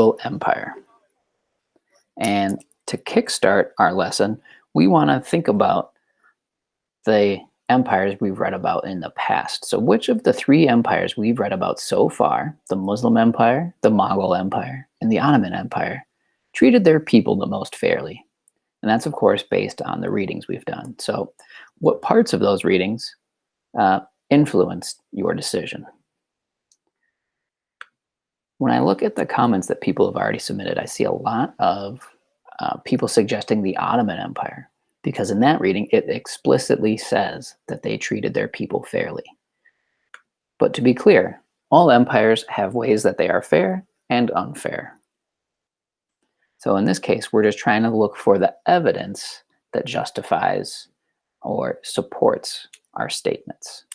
Mughal Empire. And to kickstart our lesson, we want to think about the empires we've read about in the past. So which of the three empires we've read about so far, the Muslim Empire, the Mughal Empire, and the Ottoman Empire, treated their people the most fairly? And that's, of course, based on the readings we've done. So what parts of those readings influenced your decision? When I look at the comments that people have already submitted, I see a lot of people suggesting the Ottoman Empire, because in that reading, it explicitly says that they treated their people fairly. But to be clear, all empires have ways that they are fair and unfair. So in this case, we're just trying to look for the evidence that justifies or supports our statements.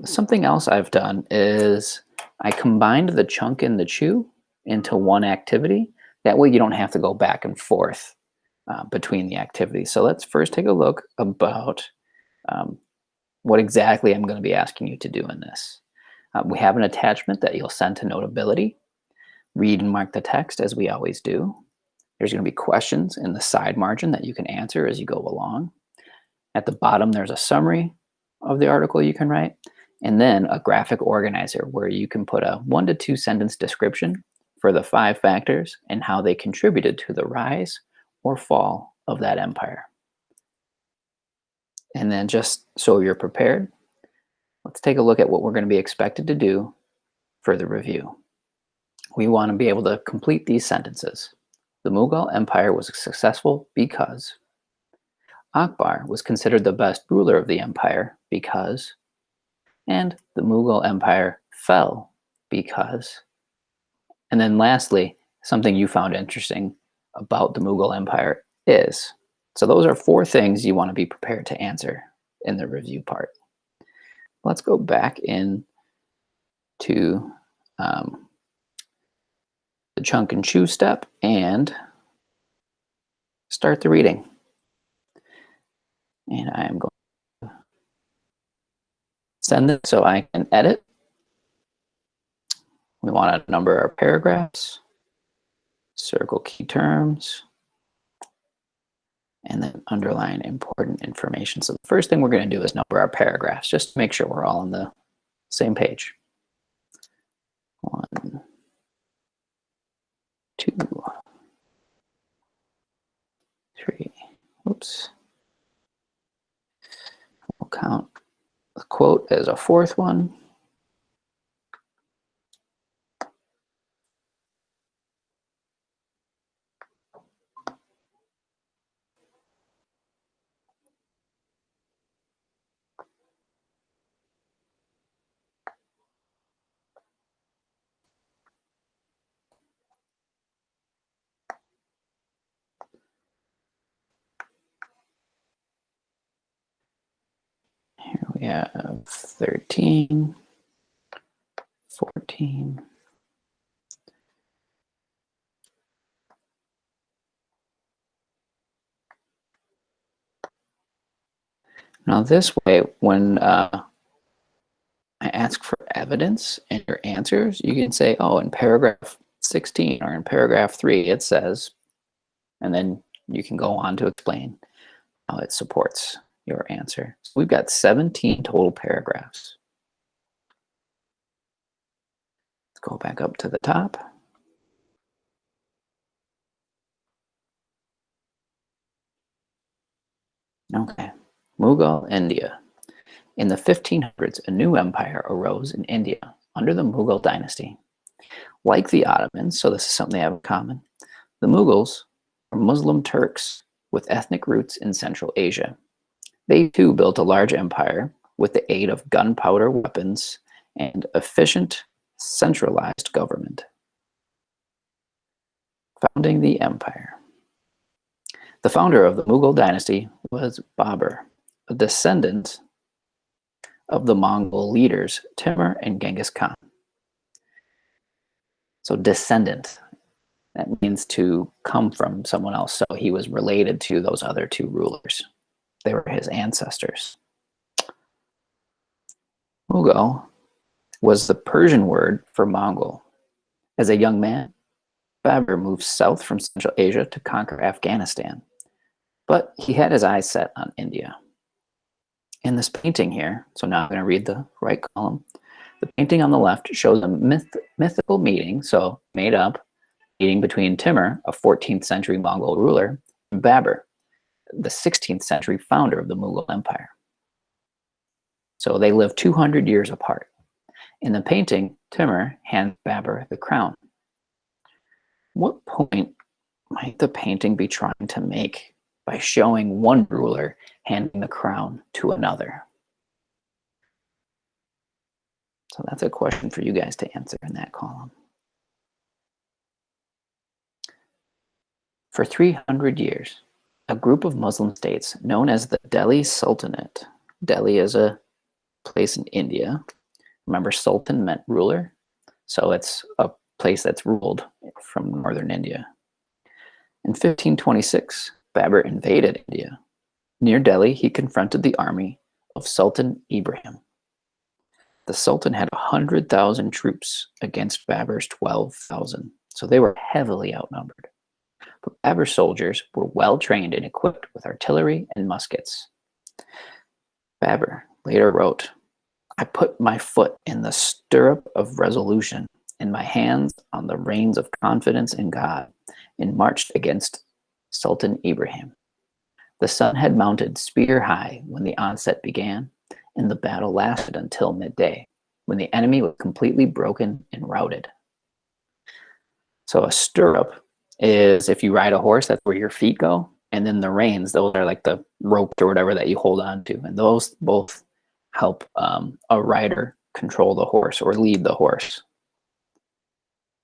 Something else I've done is I combined the chunk and the chew into one activity. That way you don't have to go back and forth between the activities. So let's first take a look about what exactly I'm going to be asking you to do in this. We have an attachment that you'll send to Notability. Read and mark the text as we always do. There's going to be questions in the side margin that you can answer as you go along. At the bottom, there's a summary of the article you can write, and then a graphic organizer where you can put a 1 to 2 sentence description for the 5 factors and how they contributed to the rise or fall of that empire. And then just so you're prepared, let's take a look at what we're going to be expected to do for the review. We want to be able to complete these sentences. The Mughal Empire was successful because Akbar was considered the best ruler of the empire because, and the Mughal Empire fell because. And then lastly, something you found interesting about the Mughal Empire is. So those are 4 things you want to be prepared to answer in the review part. Let's go back in to the chunk and chew step and start the reading. And I am going to send it so I can edit. We want to number our paragraphs, circle key terms, and then underline important information. So the first thing we're going to do is number our paragraphs, just to make sure we're all on the same page. 1, 2, 3. Oops. We'll count the quote as a 4th one. Here we have 13, 14. Now this way, when I ask for evidence in your answers, you can say, oh, in paragraph 16 or in paragraph 3, it says, and then you can go on to explain how it supports your answer. So we've got 17 total paragraphs. Let's go back up to the top. Okay, Mughal India. In the 1500s, a new empire arose in India under the Mughal dynasty. Like the Ottomans, so this is something they have in common, the Mughals are Muslim Turks with ethnic roots in Central Asia. They too built a large empire with the aid of gunpowder weapons and efficient, centralized government. Founding the empire. The founder of the Mughal dynasty was Babur, a descendant of the Mongol leaders Timur and Genghis Khan. So descendant, that means to come from someone else. So he was related to those other 2 rulers. They were his ancestors. Mughal was the Persian word for Mongol. As a young man, Babur moved south from Central Asia to conquer Afghanistan, but he had his eyes set on India. In this painting here, so now I'm going to read the right column. The painting on the left shows a mythical meeting, so made up, meeting between Timur, a 14th century Mongol ruler, and Babur, the 16th century founder of the Mughal Empire. So they lived 200 years apart. In the painting, Timur hands Babur the crown. What point might the painting be trying to make by showing one ruler handing the crown to another? So that's a question for you guys to answer in that column. For 300 years, a group of Muslim states known as the Delhi Sultanate. Delhi is a place in India. Remember, sultan meant ruler, so it's a place that's ruled from northern India. In 1526, Babur invaded India. Near Delhi, he confronted the army of Sultan Ibrahim. The Sultan had 100,000 troops against Babur's 12,000, so they were heavily outnumbered. But Babur's soldiers were well trained and equipped with artillery and muskets. Babur later wrote, "I put my foot in the stirrup of resolution and my hands on the reins of confidence in God, and marched against Sultan Ibrahim. The sun had mounted spear high when the onset began, and the battle lasted until midday, when the enemy was completely broken and routed." So a stirrup is, if you ride a horse, that's where your feet go, and then the reins, those are like the ropes or whatever that you hold on to, and those both help a rider control the horse or lead the horse.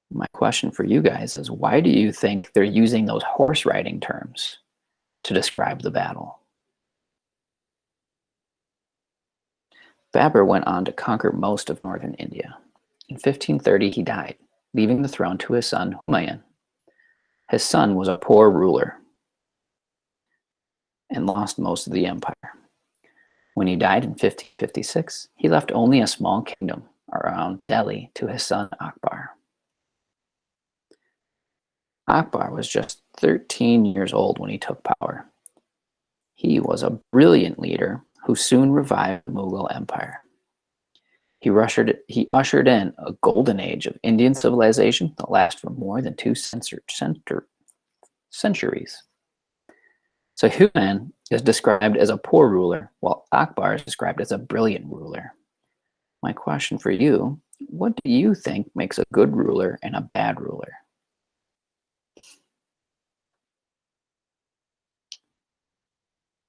My question for you guys is, why do you think they're using those horse riding terms to describe the battle? Babur went on to conquer most of northern India. In 1530, he died, leaving the throne to his son Humayun. His son was a poor ruler and lost most of the empire. When he died in 1556, he left only a small kingdom around Delhi to his son Akbar. Akbar was just 13 years old when he took power. He was a brilliant leader who soon revived the Mughal Empire. He ushered in a golden age of Indian civilization that lasted for more than 2 centuries. So Humayun is described as a poor ruler, while Akbar is described as a brilliant ruler. My question for you, what do you think makes a good ruler and a bad ruler?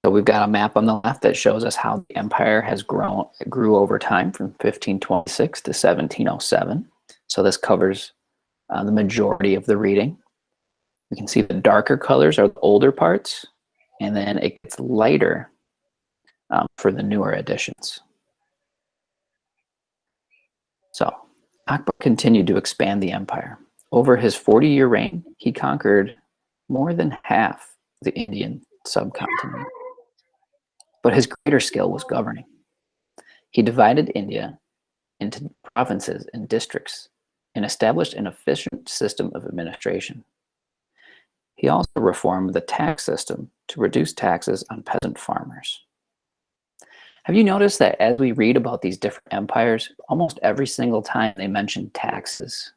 So we've got a map on the left that shows us how the empire grew over time from 1526 to 1707. So this covers the majority of the reading. You can see the darker colors are the older parts, and then it gets lighter for the newer editions. So Akbar continued to expand the empire. Over his 40-year reign, he conquered more than half the Indian subcontinent. But his greater skill was governing. He divided India into provinces and districts and established an efficient system of administration. He also reformed the tax system to reduce taxes on peasant farmers. Have you noticed that as we read about these different empires, almost every single time they mention taxes?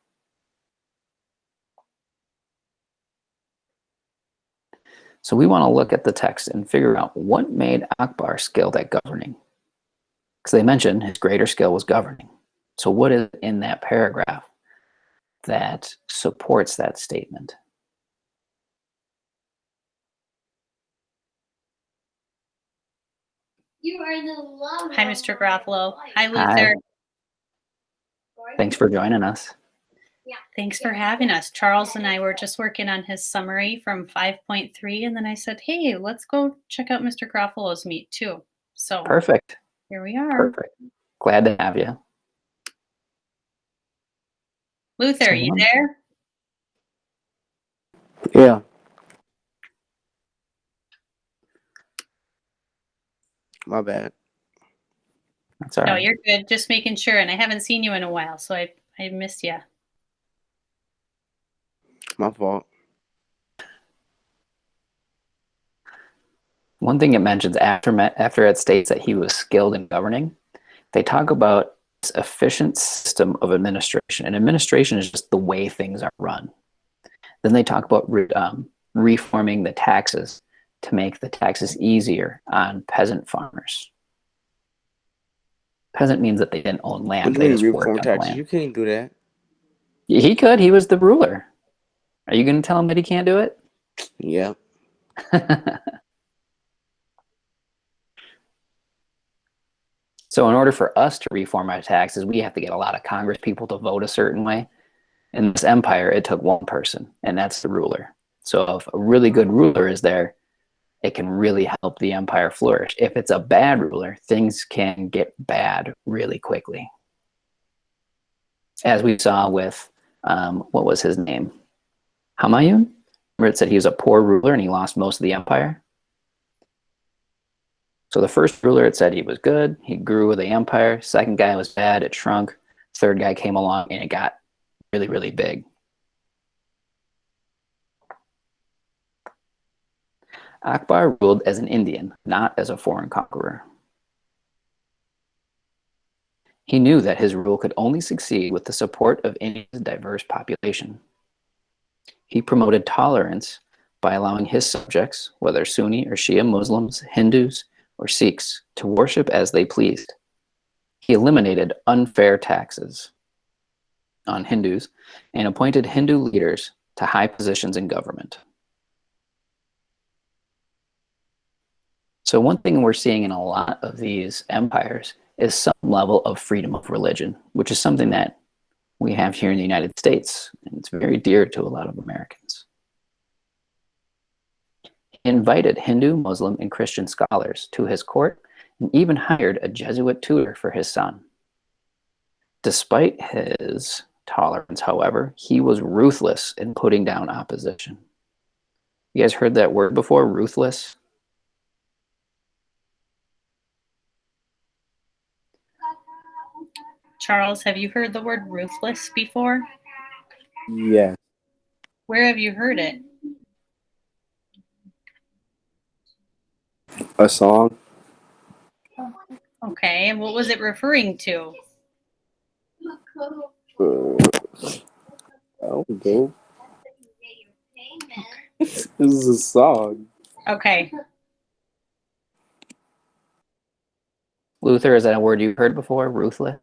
So we want to look at the text and figure out what made Akbar skilled at governing. Because they mentioned his greater skill was governing. So what is in that paragraph that supports that statement? You are the love. Hi, Mr. Garofalo. Hi, Luther. Hi. Thanks for joining us. Yeah. Thanks for having us. Charles and I were just working on his summary from 5.3, and then I said, hey, let's go check out Mr. Garofalo's meet too. So perfect. Here we are. Perfect. Glad to have you. Luther, so, you there? Yeah. My bad. That's all No, right. you're good. Just making sure. And I haven't seen you in a while, so I missed you. My fault. One thing it mentions after it states that he was skilled in governing, they talk about this efficient system of administration. And administration is just the way things are run. Then they talk about reforming the taxes to make the taxes easier on peasant farmers. Peasant means that they didn't own What land, do they you mean just reform worked on the taxes? land. You can't do that. He could, he was the ruler. Are you going to tell him that he can't do it? Yeah. So in order for us to reform our taxes, we have to get a lot of Congress people to vote a certain way. In this empire, it took one person, and that's the ruler. So if a really good ruler is there, it can really help the empire flourish. If it's a bad ruler, things can get bad really quickly. As we saw with, what was his name? Humayun? Where it said he was a poor ruler and he lost most of the empire. So the first ruler, it said he was good. He grew with the empire. Second guy was bad. It shrunk. Third guy came along and it got really, really big. Akbar ruled as an Indian, not as a foreign conqueror. He knew that his rule could only succeed with the support of India's diverse population. He promoted tolerance by allowing his subjects, whether Sunni or Shia Muslims, Hindus, or Sikhs, to worship as they pleased. He eliminated unfair taxes on Hindus and appointed Hindu leaders to high positions in government. So one thing we're seeing in a lot of these empires is some level of freedom of religion, which is something that we have here in the United States, and it's very dear to a lot of Americans. He invited Hindu, Muslim, and Christian scholars to his court and even hired a Jesuit tutor for his son. Despite his tolerance, however, he was ruthless in putting down opposition. You guys heard that word before, ruthless? Charles, have you heard the word ruthless before? Yeah. Where have you heard it? A song? Okay, and what was it referring to? Oh, go. This is a song. Okay. Luther, is that a word you've heard before, ruthless?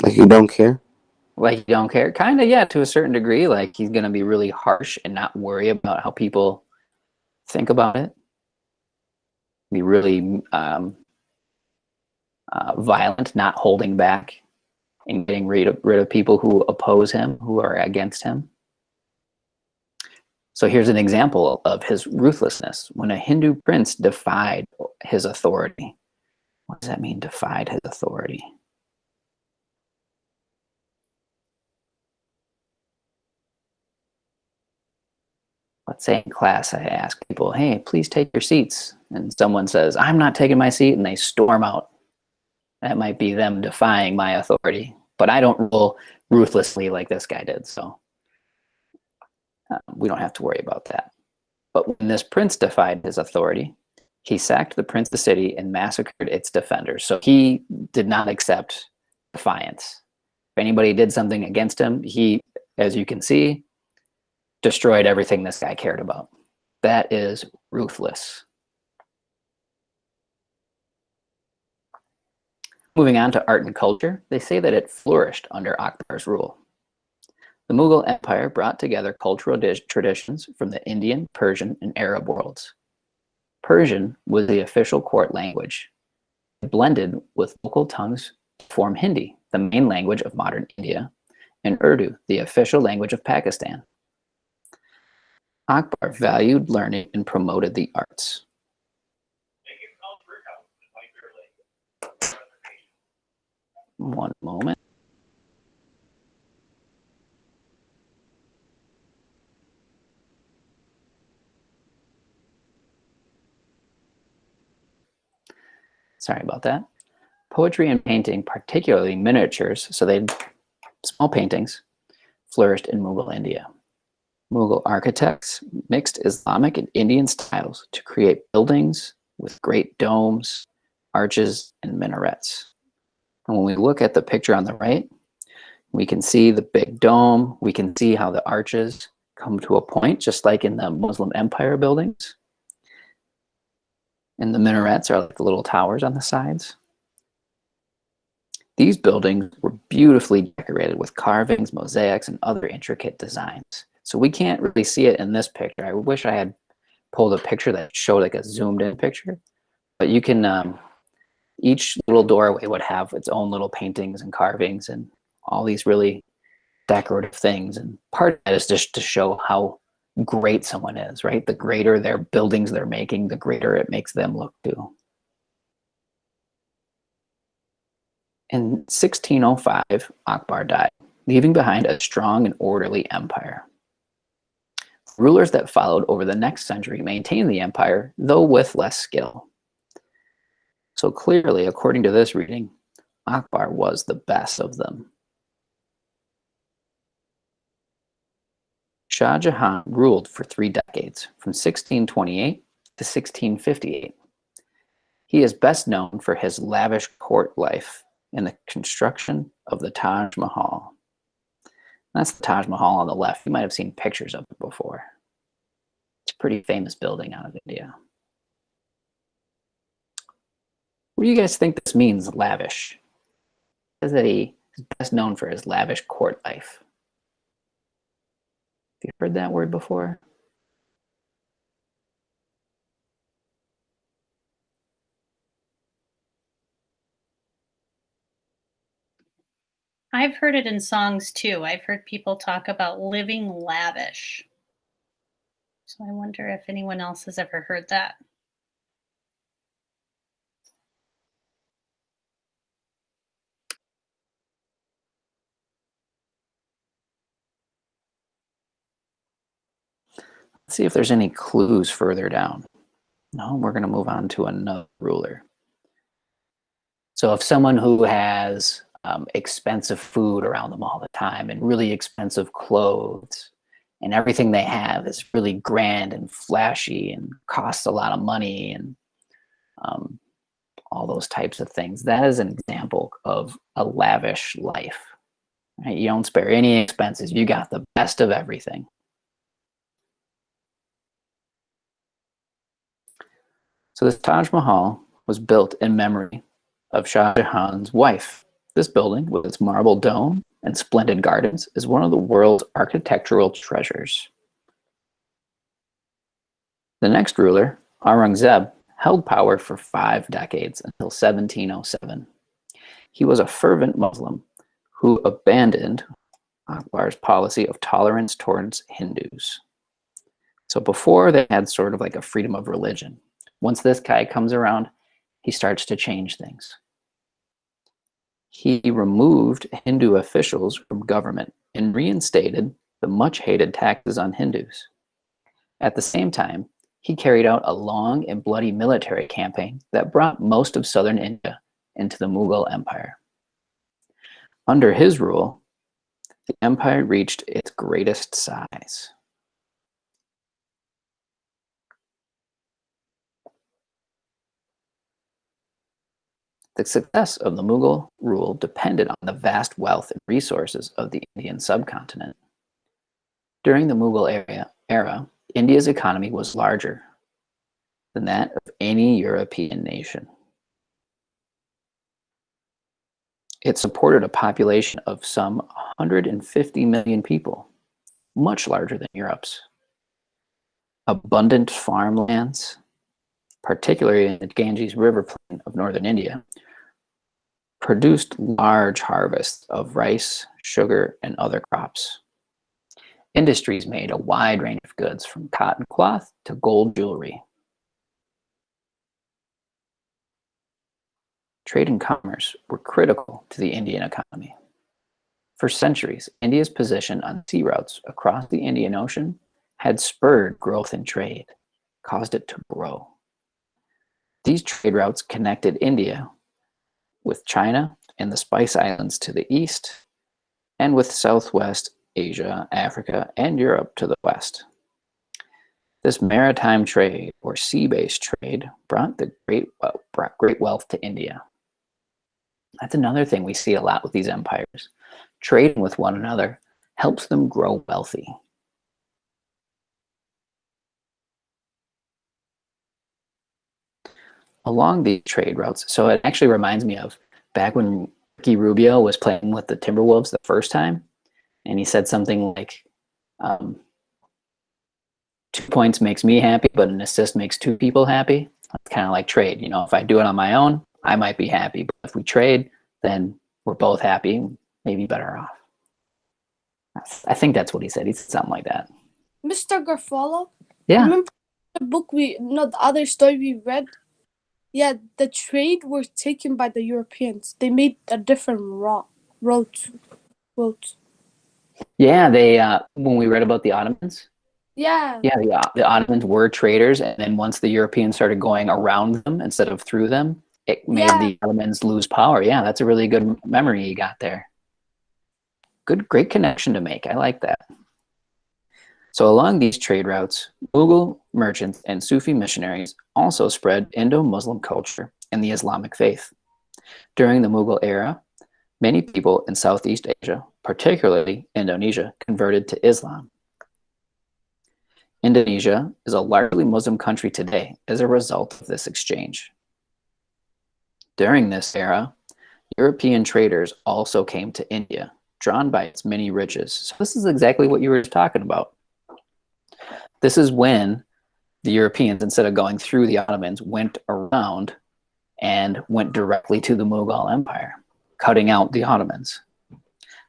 Like you don't care? Like you don't care? Kind of, yeah, to a certain degree. Like he's going to be really harsh and not worry about how people think about it. Be really violent, not holding back, and getting rid of people who oppose him, who are against him. So here's an example of his ruthlessness. When a Hindu prince defied his authority, what does that mean, defied his authority? Let's say in class I ask people, hey, please take your seats. And someone says, I'm not taking my seat, and they storm out. That might be them defying my authority. But I don't rule ruthlessly like this guy did, so we don't have to worry about that. But when this prince defied his authority, he sacked the prince of the city and massacred its defenders. So he did not accept defiance. If anybody did something against him, he, as you can see, destroyed everything this guy cared about. That is ruthless. Moving on to art and culture, they say that it flourished under Akbar's rule. The Mughal Empire brought together cultural traditions from the Indian, Persian, and Arab worlds. Persian was the official court language. It blended with local tongues to form Hindi, the main language of modern India, and Urdu, the official language of Pakistan. Akbar valued learning and promoted the arts. One moment. Sorry about that. Poetry and painting, particularly miniatures, so they small paintings, flourished in Mughal India. Mughal architects mixed Islamic and Indian styles to create buildings with great domes, arches, and minarets. And when we look at the picture on the right, we can see the big dome. We can see how the arches come to a point, just like in the Muslim Empire buildings. And the minarets are like the little towers on the sides. These buildings were beautifully decorated with carvings, mosaics, and other intricate designs. So we can't really see it in this picture. I wish I had pulled a picture that showed like a zoomed in picture. But you can, each little doorway would have its own little paintings and carvings and all these really decorative things. And part of that is just to show how great someone is, right? The greater their buildings they're making, the greater it makes them look too. In 1605, Akbar died, leaving behind a strong and orderly empire. Rulers that followed over the next century maintained the empire, though with less skill. So clearly, according to this reading, Akbar was the best of them. Shah Jahan ruled for 3 decades, from 1628 to 1658. He is best known for his lavish court life and the construction of the Taj Mahal. That's the Taj Mahal on the left. You might have seen pictures of it before. It's a pretty famous building out of India. What do you guys think this means, lavish? It says that he is best known for his lavish court life. Have you heard that word before? I've heard it in songs too. I've heard people talk about living lavish. So I wonder if anyone else has ever heard that. Let's see if there's any clues further down. No, we're going to move on to another ruler. So if someone who has expensive food around them all the time and really expensive clothes and everything they have is really grand and flashy and costs a lot of money and all those types of things, that is an example of a lavish life. Right? You don't spare any expenses. You got the best of everything. So this Taj Mahal was built in memory of Shah Jahan's wife. This building, with its marble dome and splendid gardens, is one of the world's architectural treasures. The next ruler, Aurangzeb, held power for 5 decades until 1707. He was a fervent Muslim who abandoned Akbar's policy of tolerance towards Hindus. So before they had sort of like a freedom of religion. Once this guy comes around, he starts to change things. He removed Hindu officials from government and reinstated the much-hated taxes on Hindus. At the same time, he carried out a long and bloody military campaign that brought most of southern India into the Mughal Empire. Under his rule, the empire reached its greatest size. The success of the Mughal rule depended on the vast wealth and resources of the Indian subcontinent. During the Mughal era, India's economy was larger than that of any European nation. It supported a population of some 150 million people, much larger than Europe's. Abundant farmlands, particularly in the Ganges River plain of northern India, produced large harvests of rice, sugar, and other crops. Industries made a wide range of goods, from cotton cloth to gold jewelry. Trade and commerce were critical to the Indian economy. For centuries, India's position on sea routes across the Indian Ocean had spurred growth in trade, caused it to grow. These trade routes connected India with China and the Spice Islands to the east, and with Southwest Asia, Africa, and Europe to the west. This maritime trade, or sea-based trade, brought great wealth to India. That's another thing we see a lot with these empires. Trading with one another helps them grow wealthy. Along these trade routes, so it actually reminds me of back when Ricky Rubio was playing with the Timberwolves the first time, and he said something like, 2 points makes me happy, but an assist makes 2 people happy. It's kind of like trade. You know, if I do it on my own, I might be happy, but if we trade, then we're both happy, maybe better off. I think that's what he said. He said something like that. Mr. Garofalo? Yeah. Remember the book the other story we read? Yeah, the trade was taken by the Europeans. They made a different route. Yeah, they when we read about the Ottomans. Yeah. Yeah, the Ottomans were traders, and then once the Europeans started going around them instead of through them, it made the Ottomans lose power. Yeah, that's a really good memory you got there. Great connection to make. I like that. So along these trade routes, Mughal merchants and Sufi missionaries also spread Indo-Muslim culture and the Islamic faith. During the Mughal era, many people in Southeast Asia, particularly Indonesia, converted to Islam. Indonesia is a largely Muslim country today as a result of this exchange. During this era, European traders also came to India, drawn by its many riches. So this is exactly what you were talking about. This is when the Europeans, instead of going through the Ottomans, went around and went directly to the Mughal Empire, cutting out the Ottomans.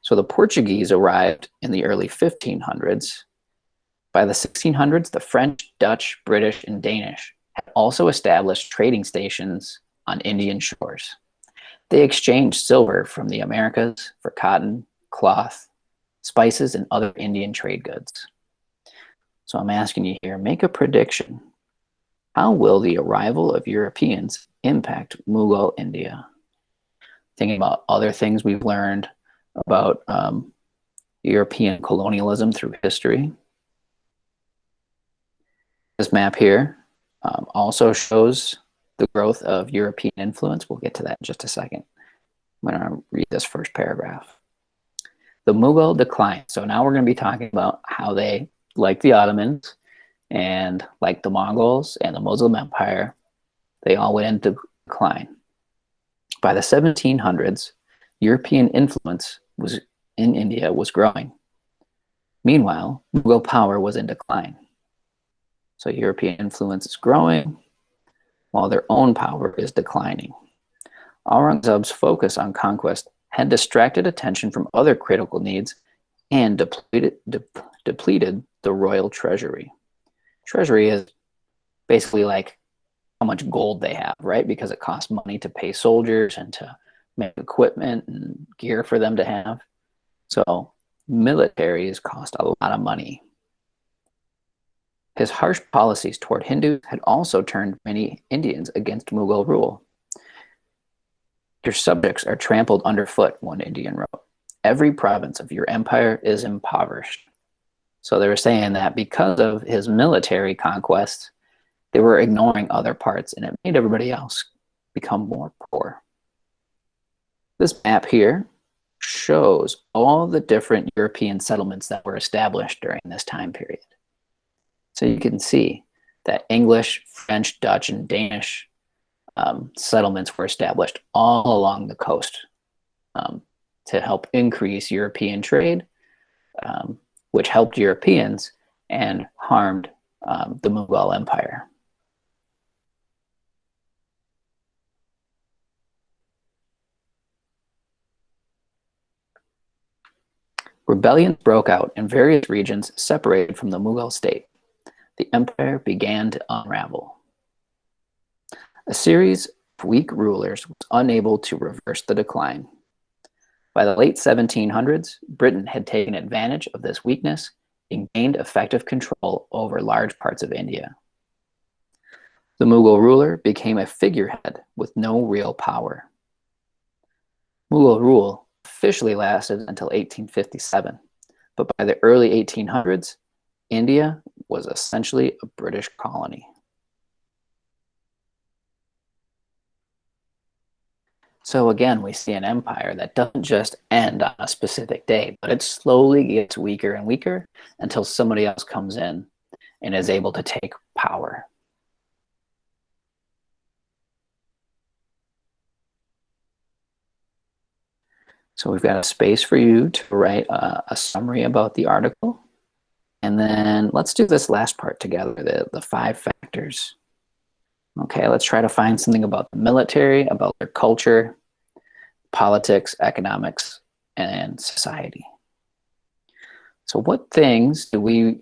So the Portuguese arrived in the early 1500s. By the 1600s, the French, Dutch, British, and Danish had also established trading stations on Indian shores. They exchanged silver from the Americas for cotton, cloth, spices, and other Indian trade goods. So I'm asking you here, make a prediction. How will the arrival of Europeans impact Mughal India? Thinking about other things we've learned about European colonialism through history. This map here also shows the growth of European influence. We'll get to that in just a second. I'm going to read this first paragraph. The Mughal decline. So now we're going to be talking about how they, like the Ottomans and like the Mongols and the Muslim Empire, they all went into decline. By the 1700s, European influence in India was growing. Meanwhile, Mughal power was in decline. So European influence is growing while their own power is declining. Aurangzeb's focus on conquest had distracted attention from other critical needs and depleted the royal treasury. Treasury is basically like how much gold they have, right? Because it costs money to pay soldiers and to make equipment and gear for them to have. So militaries cost a lot of money. His harsh policies toward Hindus had also turned many Indians against Mughal rule. Your subjects are trampled underfoot, one Indian wrote. Every province of your empire is impoverished. So they were saying that because of his military conquests, they were ignoring other parts, and it made everybody else become more poor. This map here shows all the different European settlements that were established during this time period. So you can see that English, French, Dutch, and Danish settlements were established all along the coast to help increase European trade, which helped Europeans and harmed the Mughal Empire. Rebellions broke out in various regions separated from the Mughal state. The empire began to unravel. A series of weak rulers was unable to reverse the decline. By the late 1700s, Britain had taken advantage of this weakness and gained effective control over large parts of India. The Mughal ruler became a figurehead with no real power. Mughal rule officially lasted until 1857, but by the early 1800s, India was essentially a British colony. So again, we see an empire that doesn't just end on a specific day, but it slowly gets weaker and weaker until somebody else comes in and is able to take power. So we've got a space for you to write a summary about the article. And then let's do this last part together, the 5 factors. Okay, let's try to find something about the military, about their culture, politics, economics, and society. So what things do we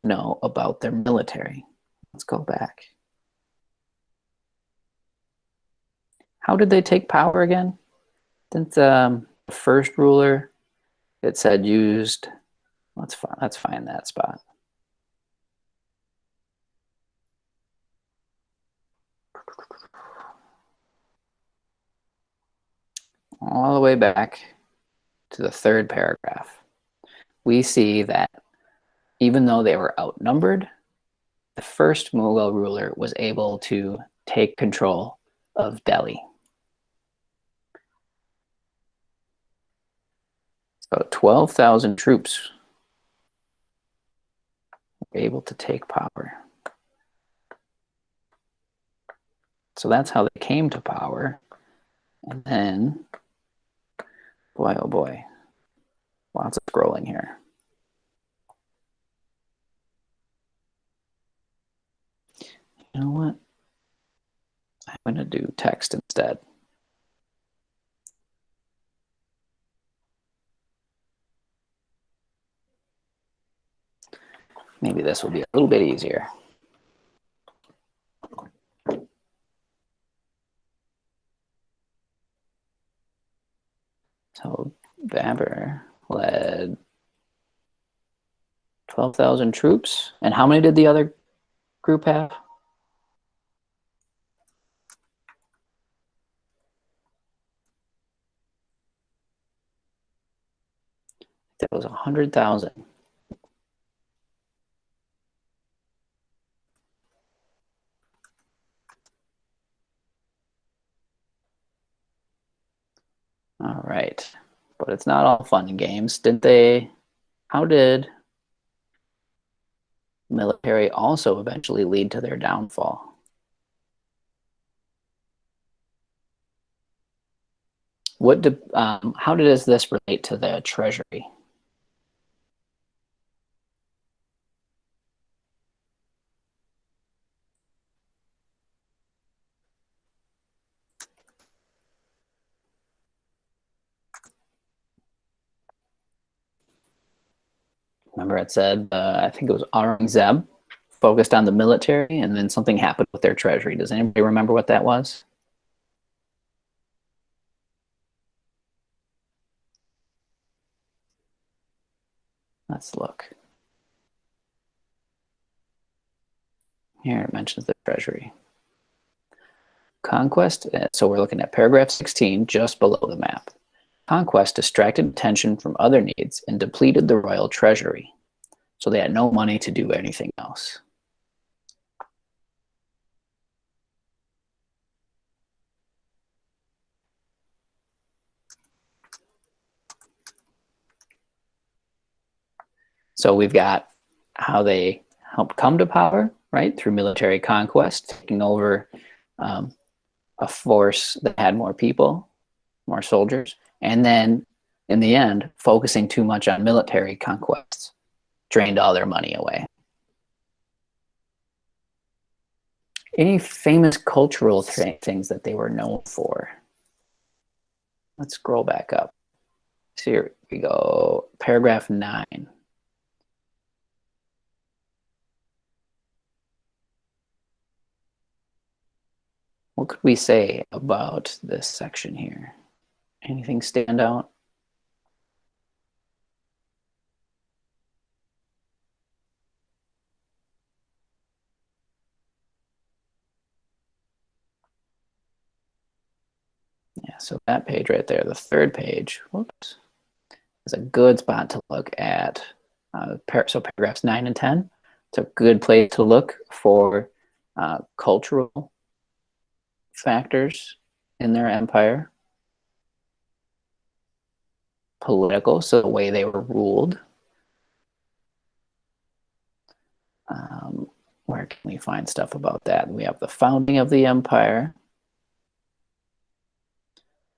know about their military? Let's go back. How did they take power again? Didn't the first ruler, it said used, let's find that spot. All the way back to the 3rd paragraph, we see that even though they were outnumbered, the first Mughal ruler was able to take control of Delhi. So 12,000 troops were able to take power. So that's how they came to power. And then, boy, oh boy, lots of scrolling here. You know what? I'm going to do text instead. Maybe this will be a little bit easier. So Babur led 12,000 troops. And how many did the other group have? That was 100,000. All right, but it's not all fun and games. How did military also eventually lead to their downfall? How does this relate to the treasury? Remember it said, I think it was Aurangzeb focused on the military, and then something happened with their treasury. Does anybody remember what that was? Let's look. Here it mentions the treasury. Conquest, so we're looking at paragraph 16, just below the map. Conquest distracted attention from other needs and depleted the royal treasury, so they had no money to do anything else. So we've got how they helped come to power, right, through military conquest, taking over a force that had more people, more soldiers, and then in the end, focusing too much on military conquests, drained all their money away. Any famous cultural things that they were known for? Let's scroll back up. So here we go, paragraph 9. What could we say about this section here? Anything stand out? so that page right there, the third page, whoops, is a good spot to look at. So paragraphs 9 and 10. It's a good place to look for cultural factors in their empire, political, so the way they were ruled. Where can we find stuff about that? We have the founding of the empire.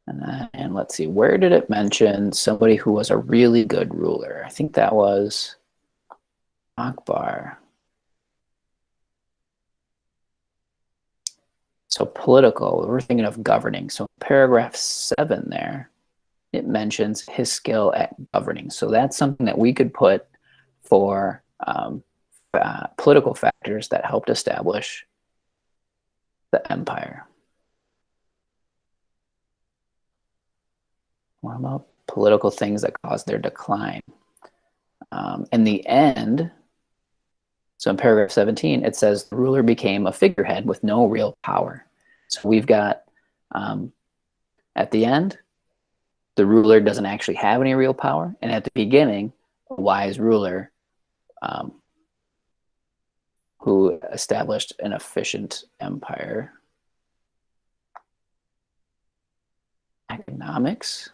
And let's see, where did it mention somebody who was a really good ruler? I think that was Akbar. So political, we're thinking of governing. So paragraph 7 there, it mentions his skill at governing. So that's something that we could put for political factors that helped establish the empire. What about political things that caused their decline? In the end, so in paragraph 17, it says the ruler became a figurehead with no real power. So we've got, at the end, the ruler doesn't actually have any real power. And at the beginning, a wise ruler who established an efficient empire. Economics.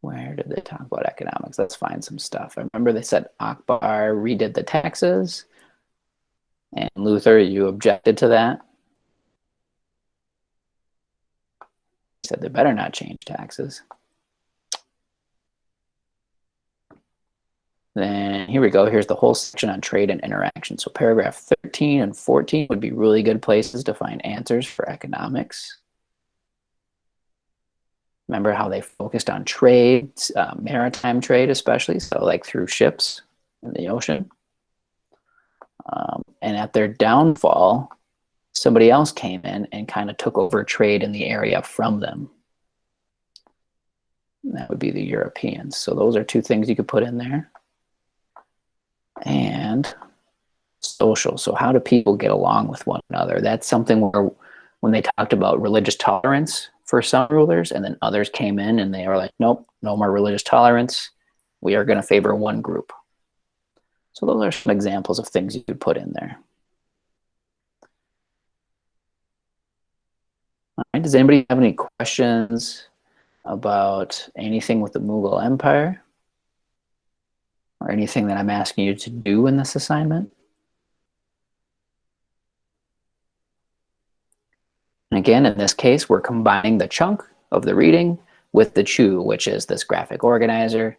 Where did they talk about economics? Let's find some stuff. I remember they said Akbar redid the taxes. And Luther, you objected to that. He said they better not change taxes. Then here we go. Here's the whole section on trade and interaction. So paragraph 13 and 14 would be really good places to find answers for economics. Remember how they focused on trade, maritime trade especially, so like through ships in the ocean. And at their downfall, somebody else came in and kind of took over trade in the area from them. And that would be the Europeans. So those are two things you could put in there. And social. So how do people get along with one another? That's something where when they talked about religious tolerance for some rulers, and then others came in and they were like, nope, no more religious tolerance. We are going to favor one group. So those are some examples of things you could put in there. All right, does anybody have any questions about anything with the Mughal Empire? Or anything that I'm asking you to do in this assignment? And again, in this case, we're combining the chunk of the reading with the chew, which is this graphic organizer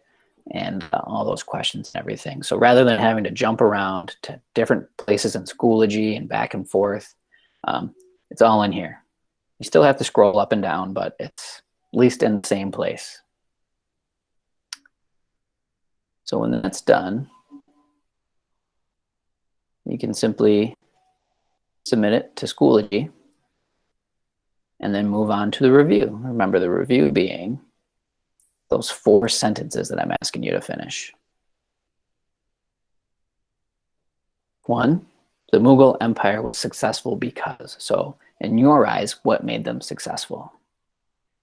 and all those questions and everything. So rather than having to jump around to different places in Schoology and back and forth, it's all in here. You still have to scroll up and down, but it's at least in the same place. So when that's done, you can simply submit it to Schoology and then move on to the review. Remember the review being those 4 sentences that I'm asking you to finish. 1, the Mughal Empire was successful because. So in your eyes, what made them successful?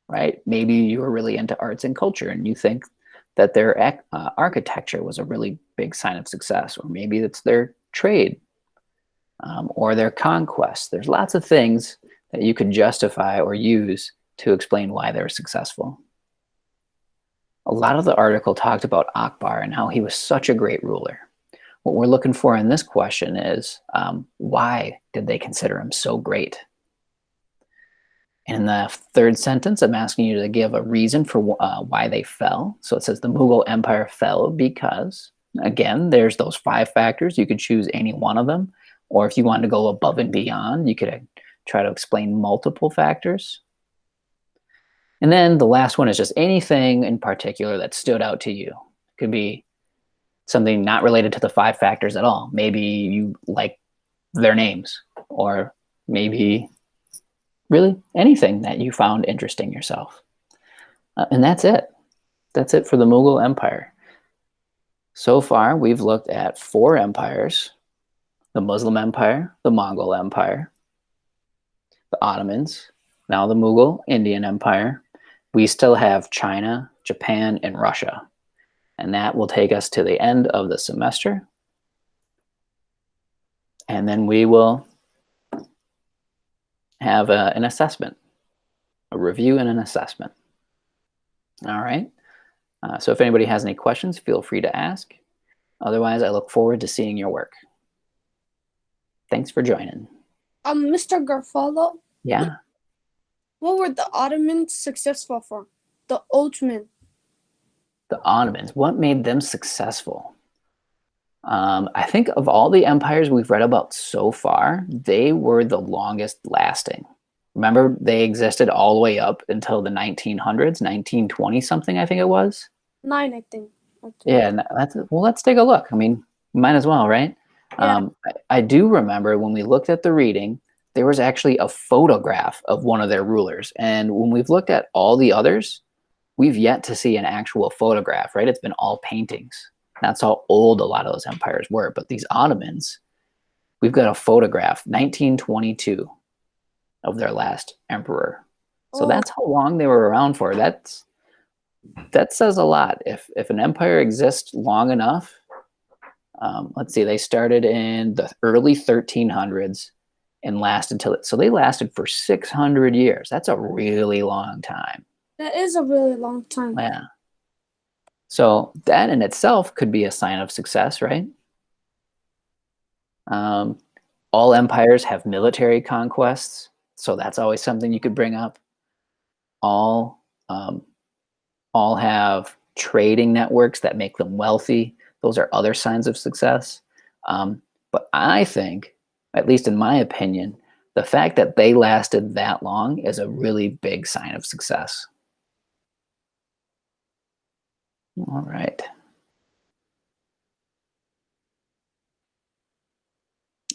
Right? Maybe you were really into arts and culture and you think that their architecture was a really big sign of success, or maybe it's their trade or their conquest. There's lots of things that you could justify or use to explain why they're successful. A lot of the article talked about Akbar and how he was such a great ruler. What we're looking for in this question is why did they consider him so great? In the 3rd sentence, I'm asking you to give a reason for why they fell. So it says the Mughal Empire fell because, again, there's those 5 factors. You could choose any one of them. Or if you wanted to go above and beyond, you could try to explain multiple factors. And then the last one is just anything in particular that stood out to you. It could be something not related to the 5 factors at all. Maybe you like their names, or maybe really anything that you found interesting yourself. And that's it. That's it for the Mughal Empire. So far, we've looked at 4 empires: the Muslim Empire, the Mongol Empire, the Ottomans, now the Mughal Indian Empire. We still have China, Japan, and Russia. And that will take us to the end of the semester. And then we will have an assessment, a review and an assessment. All right. So if anybody has any questions, feel free to ask. Otherwise, I look forward to seeing your work. Thanks for joining. Mr. Garofalo, Yeah. what were the Ottomans successful for? The Ottoman. The Ottomans, what made them successful? I think of all the empires we've read about so far, they were the longest lasting. Remember, they existed all the way up until the 1900s, 1920 something, I think it was. 9, I think. Yeah, well, let's take a look. I mean, might as well, right? Yeah. I do remember when we looked at the reading, there was actually a photograph of one of their rulers. And when we've looked at all the others, we've yet to see an actual photograph, right? It's been all paintings. That's how old a lot of those empires were. But these Ottomans, we've got a photograph, 1922, of their last emperor. So that's how long they were around for. That says a lot. If an empire exists long enough, let's see, they started in the early 1300s and lasted till so they lasted for 600 years. That's a really long time. That is a really long time. Yeah. So that in itself could be a sign of success, right? All empires have military conquests, so that's always something you could bring up. All have trading networks that make them wealthy. Those are other signs of success. But I think, at least in my opinion, the fact that they lasted that long is a really big sign of success. All right.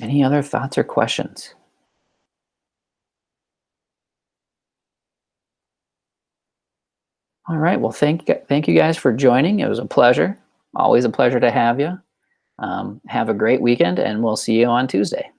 Any other thoughts or questions? All right. Well, thank you guys for joining. It was a pleasure. Always a pleasure to have you. Have a great weekend, and we'll see you on Tuesday.